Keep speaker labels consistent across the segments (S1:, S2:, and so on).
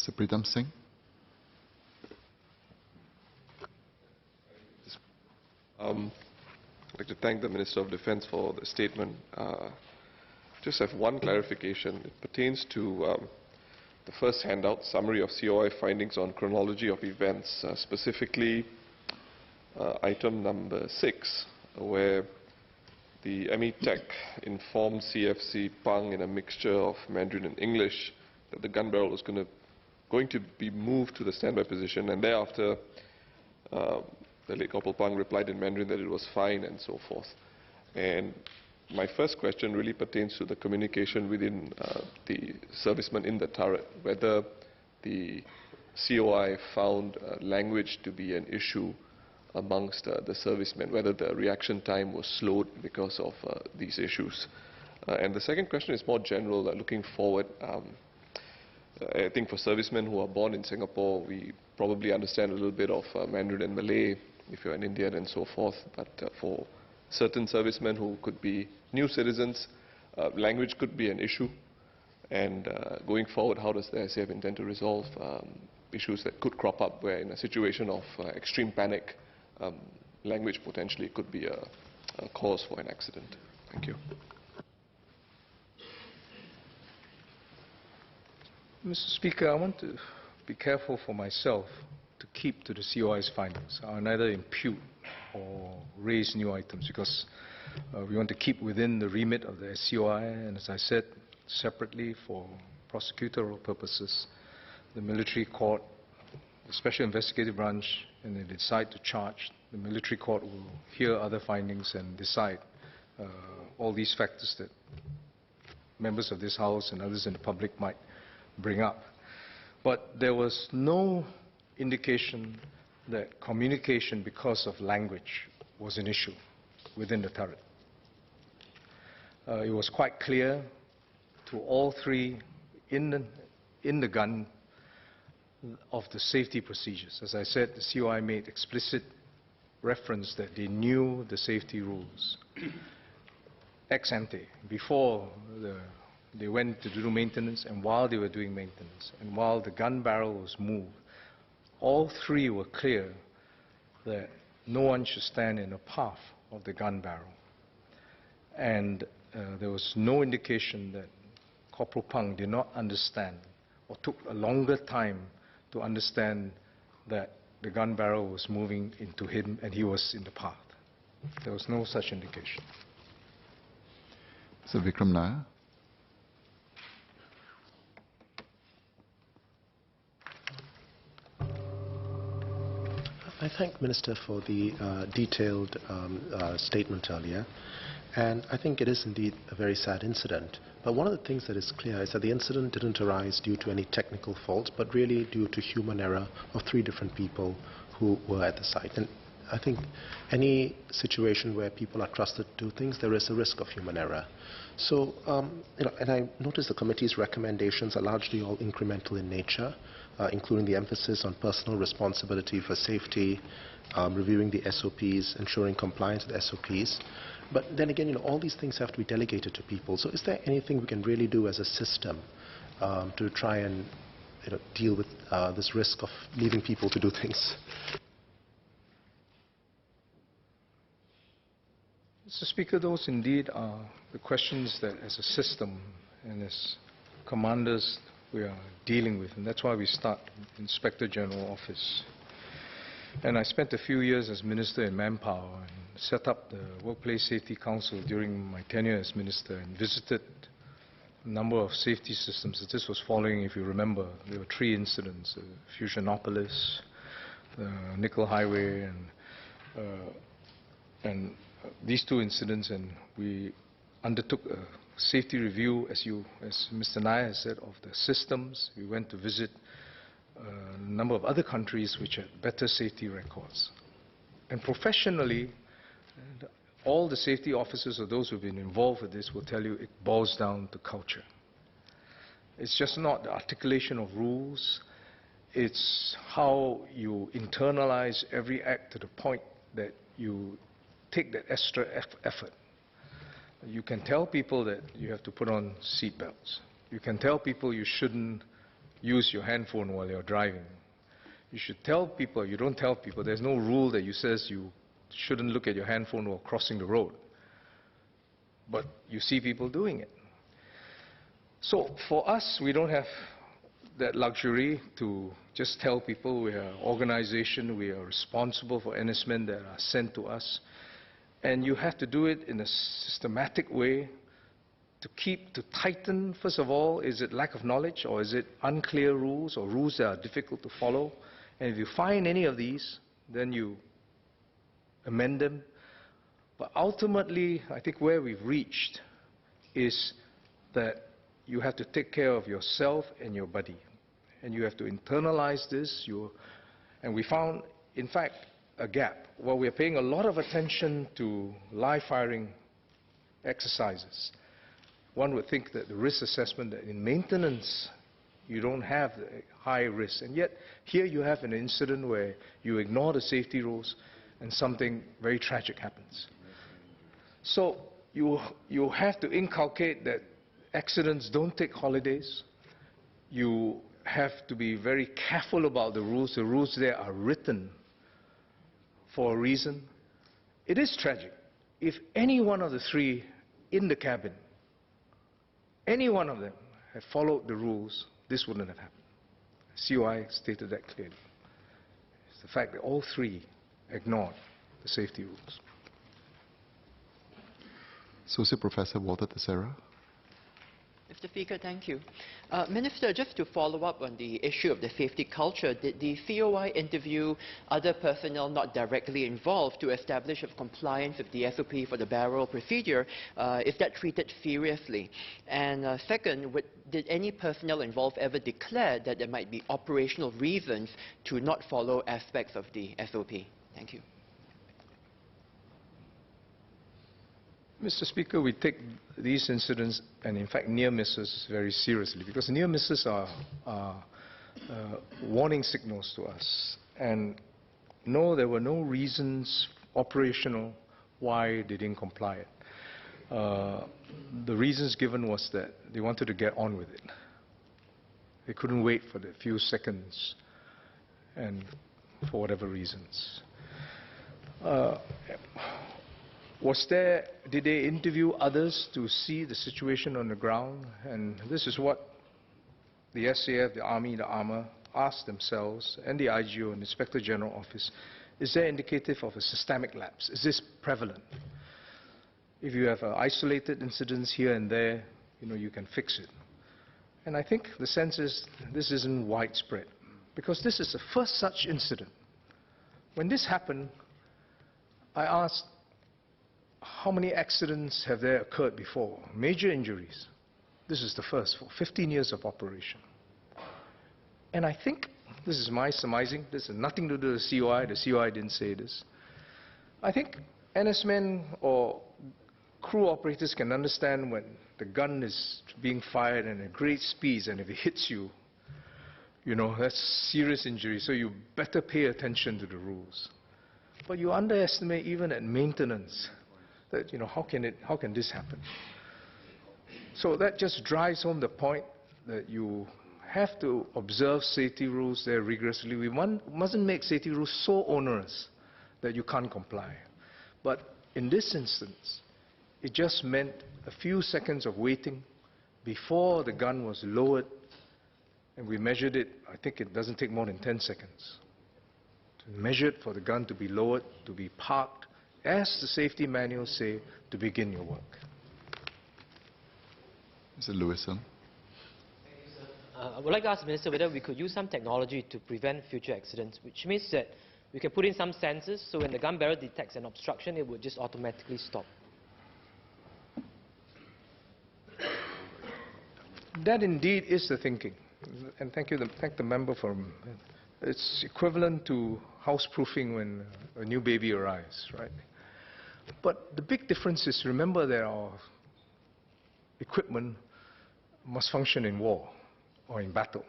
S1: Mr. Pritam Singh.
S2: I'd like to thank the Minister of Defence for the statement. Just have one clarification. It pertains to the first handout, summary of COI findings on chronology of events, specifically item number 6, where the ME Tech informed CFC Pang in a mixture of Mandarin and English that the gun barrel was going to be moved to the standby position, and thereafter the late Corporal Pang replied in Mandarin that it was fine and so forth. And my first question really pertains to the communication within the servicemen in the turret, whether the COI found language to be an issue amongst the servicemen, whether the reaction time was slowed because of these issues. And the second question is more general, looking forward. I think for servicemen who are born in Singapore, we probably understand a little bit of Mandarin and Malay if you're an Indian and so forth, but for certain servicemen who could be new citizens, language could be an issue. And going forward, how does the SAF intend to resolve issues that could crop up where in a situation of extreme panic, language potentially could be a cause for an accident? Thank you.
S3: Mr. Speaker, I want to be careful for myself to keep to the COI's findings. I'll neither impute or raise new items because we want to keep within the remit of the SCOI, and as I said, separately for prosecutorial purposes, the military court, the Special Investigative Branch, and they decide to charge, the military court will hear other findings and decide all these factors that members of this House and others in the public might bring up. But there was no indication that communication because of language was an issue within the turret. It was quite clear to all three in the gun of the safety procedures. As I said, the COI made explicit reference that they knew the safety rules ex ante, before they went to do maintenance and while they were doing maintenance and while the gun barrel was moved. All three were clear that no one should stand in the path of the gun barrel. And there was no indication that Corporal Pang did not understand or took a longer time to understand that the gun barrel was moving into him and he was in the path. There was no such indication.
S1: Sir Vikram Nair.
S4: I thank Minister for the detailed statement earlier, and I think it is indeed a very sad incident. But one of the things that is clear is that the incident didn't arise due to any technical fault, but really due to human error of three different people who were at the site. And I think any situation where people are trusted to do things, there is a risk of human error. So, and I notice the committee's recommendations are largely all incremental in nature, including the emphasis on personal responsibility for safety, reviewing the SOPs, ensuring compliance with SOPs. But then again, all these things have to be delegated to people. So is there anything we can really do as a system to try and deal with this risk of leaving people to do things?
S3: Mr. Speaker, those indeed are the questions that as a system and as commanders we are dealing with, and that's why we start Inspector General Office. And I spent a few years as Minister in Manpower and set up the Workplace Safety Council during my tenure as Minister and visited a number of safety systems. This was following, if you remember, there were 3 incidents, Fusionopolis, the Nickel Highway, and these 2 incidents, and we undertook a safety review, as Mr. Nair has said, of the systems. We went to visit a number of other countries which had better safety records. And professionally, all the safety officers or those who have been involved with this will tell you it boils down to culture. It's just not the articulation of rules, it's how you internalize every act to the point that you take that extra effort. You can tell people that you have to put on seat belts. You can tell people you shouldn't use your handphone while you're driving. You should tell people, you don't tell people, there's no rule that says you shouldn't look at your handphone while crossing the road. But you see people doing it. So for us, we don't have that luxury to just tell people we are an organization, we are responsible for NSmen that are sent to us. And you have to do it in a systematic way to tighten, first of all, is it lack of knowledge, or is it unclear rules, or rules that are difficult to follow? And if you find any of these, then you amend them. But ultimately, I think where we've reached is that you have to take care of yourself and your buddy. And you have to internalize this. And we found, in fact, a gap. While we're paying a lot of attention to live firing exercises, one would think that the risk assessment, that in maintenance, you don't have the high risk. And yet, here you have an incident where you ignore the safety rules and something very tragic happens. So you have to inculcate that accidents don't take holidays. You have to be very careful about the rules. The rules there are written for a reason. It is tragic. If any one of the three in the cabin, any one of them had followed the rules, this wouldn't have happened. COI stated that clearly. It's the fact that all three ignored the safety rules.
S1: Associate Professor Walter Teixeira.
S5: Mr. Speaker, thank you. Minister, just to follow up on the issue of the safety culture, did the COI interview other personnel not directly involved to establish if compliance with the SOP for the barrel procedure, is that treated seriously? And second, did any personnel involved ever declare that there might be operational reasons to not follow aspects of the SOP? Thank you.
S3: Mr. Speaker, we take these incidents and, in fact, near misses very seriously, because near misses are warning signals to us. And no, there were no reasons operational why they didn't comply. The reasons given was that they wanted to get on with it. They couldn't wait for the few seconds, and for whatever reasons. Did they interview others to see the situation on the ground? And this is what the SAF, the Army, the Armour asked themselves, and the IGO and the Inspector General Office. Is there indicative of a systemic lapse? Is this prevalent? If you have isolated incidents here and there, you can fix it. And I think the sense is this isn't widespread, because this is the first such incident. When this happened, I asked, how many accidents have there occurred before? Major injuries. This is the first for 15 years of operation. And I think, this is my surmising, this has nothing to do with the COI didn't say this. I think NSmen or crew operators can understand when the gun is being fired at great speeds, and if it hits you, that's serious injury, so you better pay attention to the rules. But you underestimate even at maintenance, that, how can this happen? So that just drives home the point that you have to observe safety rules there rigorously. We mustn't make safety rules so onerous that you can't comply. But in this instance, it just meant a few seconds of waiting before the gun was lowered, and we measured it. I think it doesn't take more than 10 seconds. To measure it for the gun to be lowered, to be parked, as the safety manuals say, to begin your work.
S1: Mr. Lewison.
S6: I would like to ask the Minister whether we could use some technology to prevent future accidents, which means that we can put in some sensors, so when the gun barrel detects an obstruction, it would just automatically stop.
S3: That indeed is the thinking. And thank the member for it's equivalent to house-proofing when a new baby arrives, right? But the big difference is, remember, that our equipment must function in war or in battle.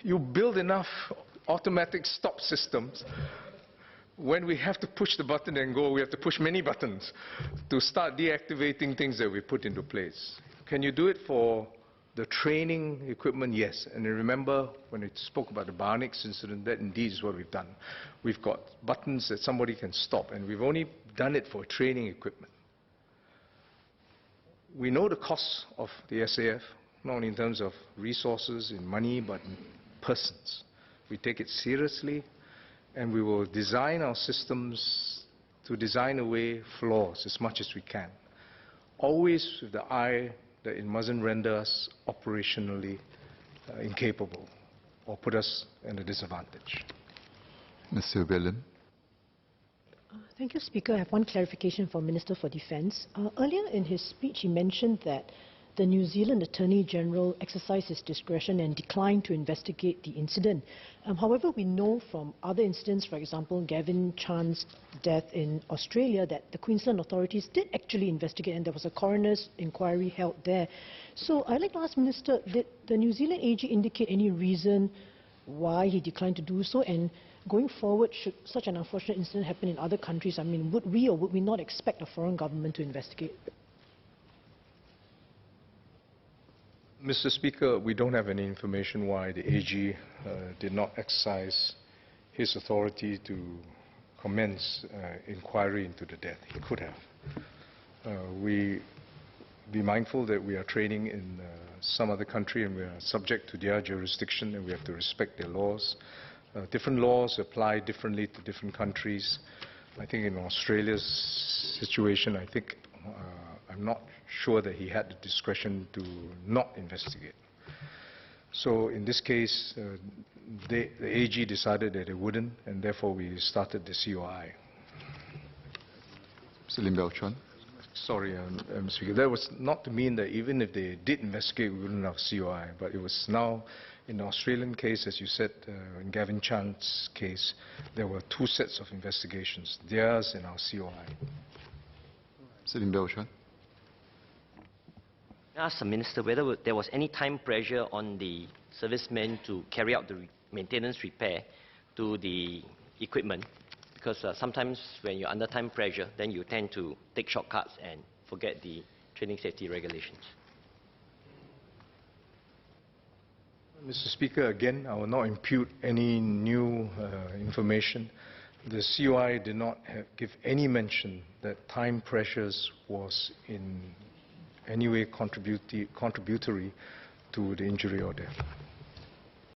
S3: You build enough automatic stop systems. When we have to push the button and go, we have to push many buttons to start deactivating things that we put into place. Can you do it for The training equipment, yes. And I remember when we spoke about the Barnix incident, that indeed is what we've done. We've got buttons that somebody can stop, and we've only done it for training equipment. We know the costs of the SAF, not only in terms of resources, in money, but in persons. We take it seriously, and we will design our systems to design away flaws as much as we can, always with the eye that it mustn't render us operationally incapable or put us at a disadvantage.
S1: Mr. William.
S7: Thank you, Speaker. I have one clarification for Minister for Defence. Earlier in his speech, he mentioned that the New Zealand Attorney General exercised his discretion and declined to investigate the incident. However, we know from other incidents, for example, Gavin Chan's death in Australia, that the Queensland authorities did actually investigate, and there was a coroner's inquiry held there. So I'd like to ask Minister, did the New Zealand AG indicate any reason why he declined to do so? And going forward, should such an unfortunate incident happen in other countries, I mean, would we or would we not expect a foreign government to investigate?
S3: Mr. Speaker, we don't have any information why the AG did not exercise his authority to commence inquiry into the death. He could have. We be mindful that we are training in some other country and we are subject to their jurisdiction and we have to respect their laws. Different laws apply differently to different countries. I think in Australia's situation, I'm not sure that he had the discretion to not investigate. So in this case, the AG decided that it wouldn't, and therefore we started the COI.
S1: Mr. Lim Belchuan.
S3: Sorry, Mr. Speaker. That was not to mean that even if they did investigate, we wouldn't have COI, but it was now, in the Australian case, as you said, in Gavin Chan's case, there were two sets of investigations, theirs and our COI.
S1: Mr. Lim Belchuan.
S8: I asked the Minister whether there was any time pressure on the servicemen to carry out the maintenance repair to the equipment, because sometimes when you're under time pressure, then you tend to take shortcuts and forget the training safety regulations.
S3: Mr. Speaker, again, I will not impute any new information. The COI did not give any mention that time pressures was in any way contributory to the injury or death.